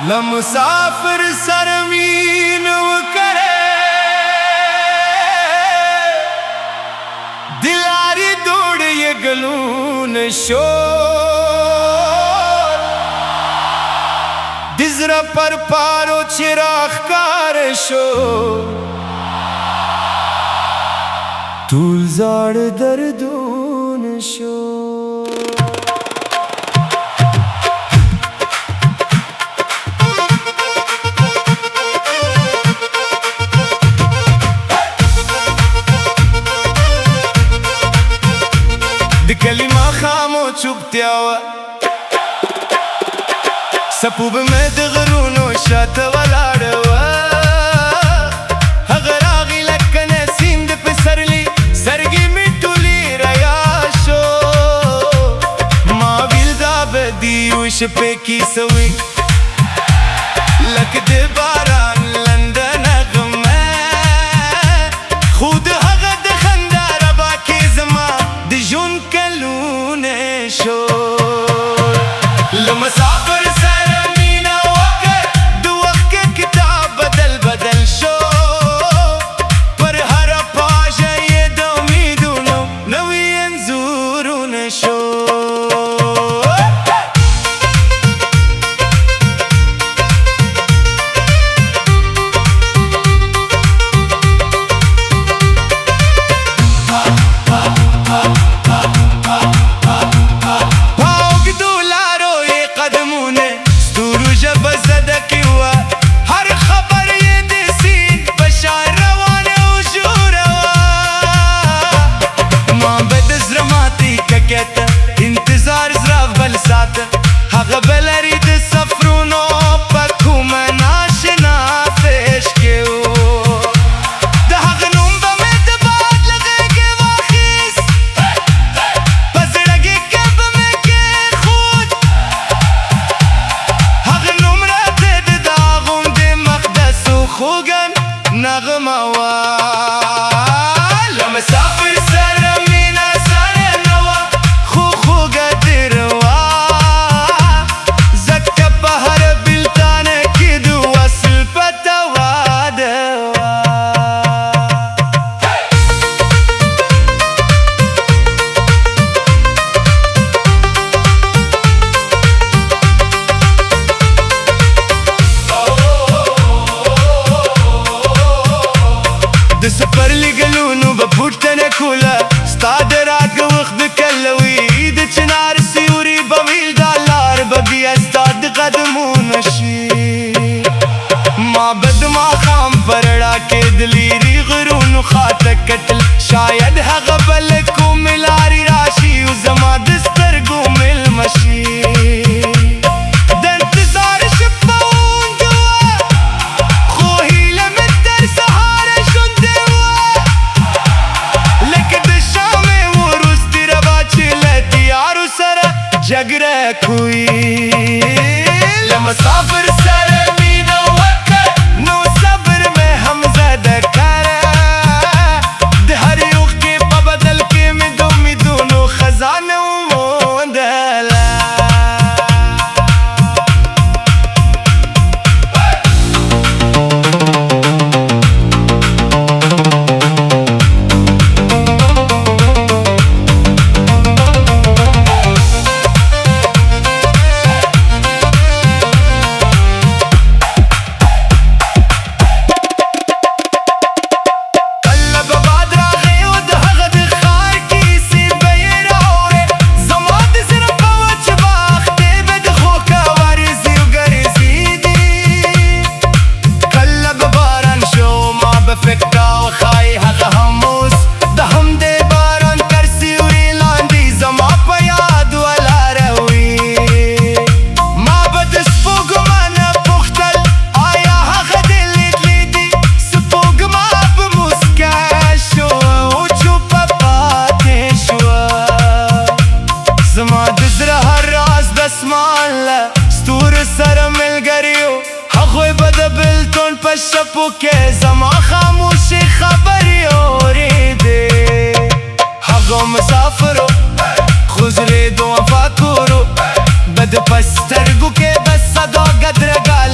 लमुसाफिर सरमीन करे दिलारी दौड़ ये गलून शोर दिजरा पर पारो चिराग कार शोर तूल जाड़ दर्दून शोर كلمة خامو تشوبتياوا سبوب مدغرون وشات والعروا هغراغي لك نسيم دي بسرلي سرقي متولي رياشو ما بيلدا بدي وشبكي سوي لك دي باران لندن غمه خود هغد خندار باكي زما دي جون لمسافر سرمينا وقت دو وقت كتاب بدل بدل شو پر هر پاجه یه دو میدونو نوی انزورون شو इंतजार जरा बल साथ हग बलरी दे सफरूनो पखू में नाशना पेश के ओ दहग नुम्ब में दबाद लगे के वाखिस पसड़गे कब में के खुद हग नुम्र ते दागुम दे मقدس खुगन नगमा वा लमसाफिर سفر لقلونو بفوتنا كولا استاد راك وخد كلوي ايد چنار سيوري بويل دالار بقي استاد قدمون شي ما بد ما خام فرڑا کے دلیری غرون خاطر قتل شاید هغبلكو ملاري راشي وزما دستر گو مل مشي जगरे कोई लमसाफिर सरमीना वक्त नो सब्र में हम ज़्यादा करे दहरी उके बदल के में दोनों खजाने मोंदला शपो के जमा खामोशी खबरी औरी दे हगो मुसाफरो खुजरे दो वफा करो बद पस्तर गुके बस सदा गदर गाल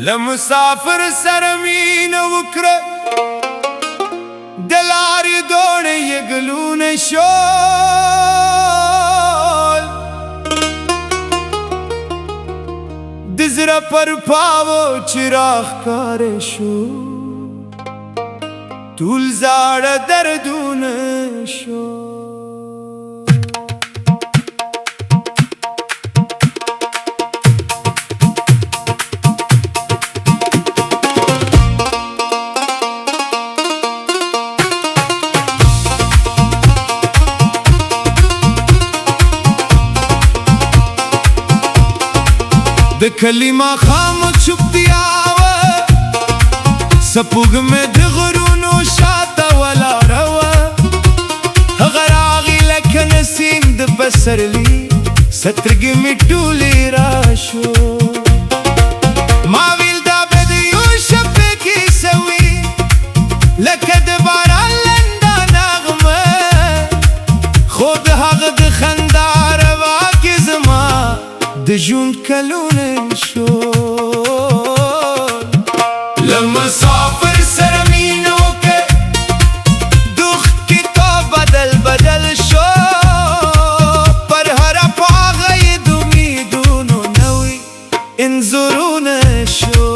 لمسافر سره مینه وکړه د لارې دوړې یې ګلونه شول د زړه پر پاو چې راښکاره شو ټول زاړه دردونه شو د کلمه خام چوپتیا وه سپوږمۍ د غرونو شاته ولاړه وه هغه راغی لکه نسیم د پسرلي سترګې مې ټولې راشو ما ویل دا به د یو شپې کیسه وي لکه د باران لنده نغمه خو د هغه د خندا روا کې زما د ژوند کلونه شول لمسافر سره مینه وکړه دوخت کتاب بدل شو پر هره پاغه یې د امیدونو نوي انځورونه شو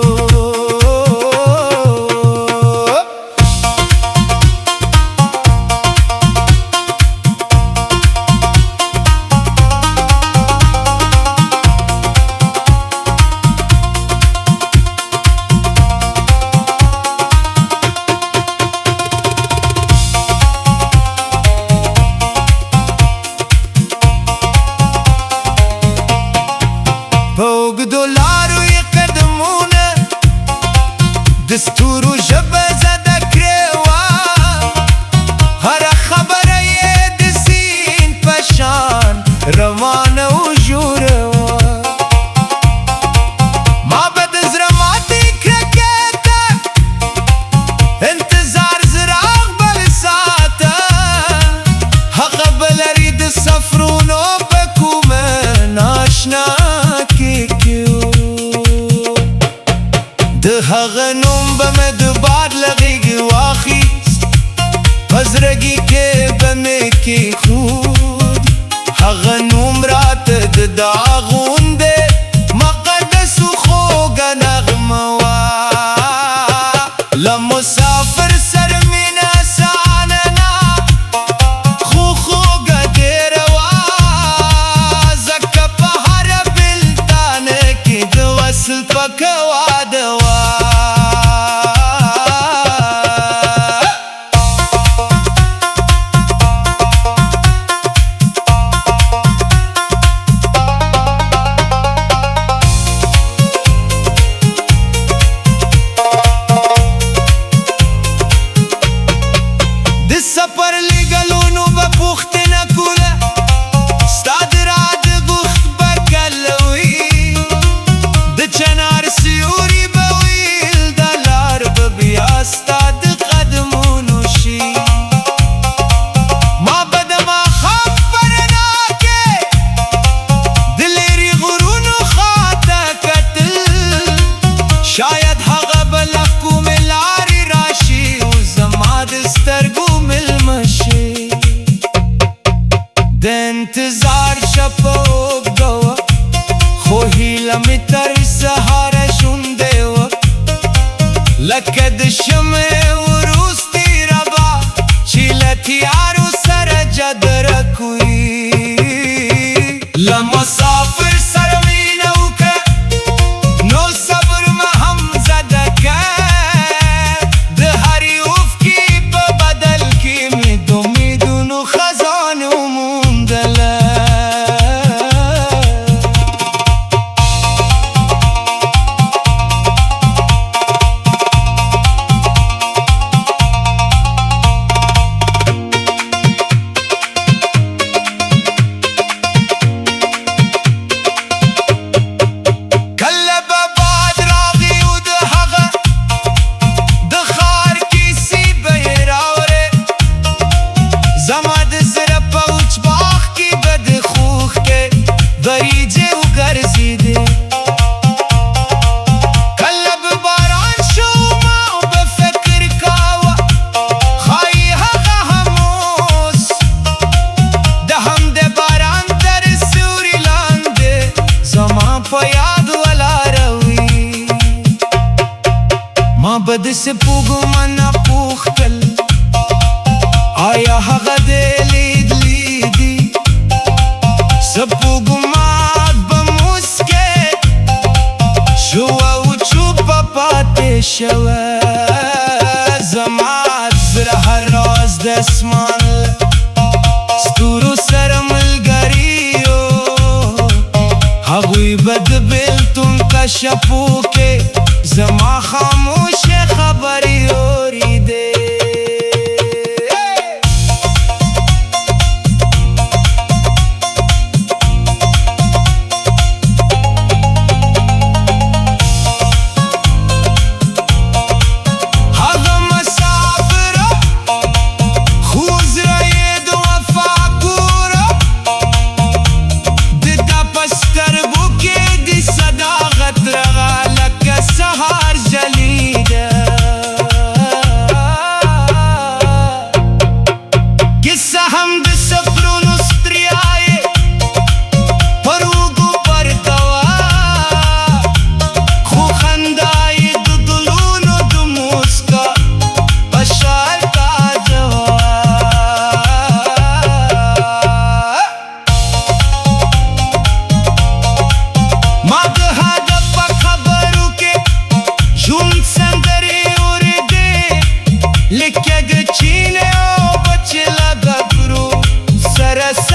دستورو ژبه زده کړې وه هره خبره یې د سیند په شان روانه و ژوره وه ما به د زړه ماتې کرکې ته انتظار څراغ بل ساته هغه به لري د سفرونو په کومه ناشنا کې د هغه نوم به مې د باد له غېږې واخیست په زړګي کې به مې کېښود هغه نوم راته د دا غوندې مقدس و خوږه نغمه وه له مسافر سره مینه اسانه نه خو خوږه ډېره وه ځکه په هره بېلتانه کې د وصل پکه واده وه سفر لګلونو به پوښتنه کوله ستا د رات غوښت به کله وي د چنار سیوري به ویل دا لار به بیا ستا د قدمونو شي ما به د ماښام په رڼا کې د لرې غرونو خواته کتل شاید هغه به له کومې لارې راشي او زما د سترګو د انتظار شپه اوږده وه خو هیله مې تر سهاره شونډې وه لکه د شمعې وروستي ربا چې له تیارو سره جدرک وي له مسافر سره مینه وکړه نو صبر مه هم زده کړه د هرې اوښکې په بدل کې مې د امیدونو خزانه یاد ولاروي ما بد سے پوغمنا پوختل آیا هغه دې لیدلی سپوږمات به موسکې شوه او چوپه پاتې شوه زما زړه هر راز د اسمان ستورو سره ملګري یو هغوی به د بېلتون کشفو کې زما خاموشه خبرې اورېدې Lekya gachine o bachla gabru saras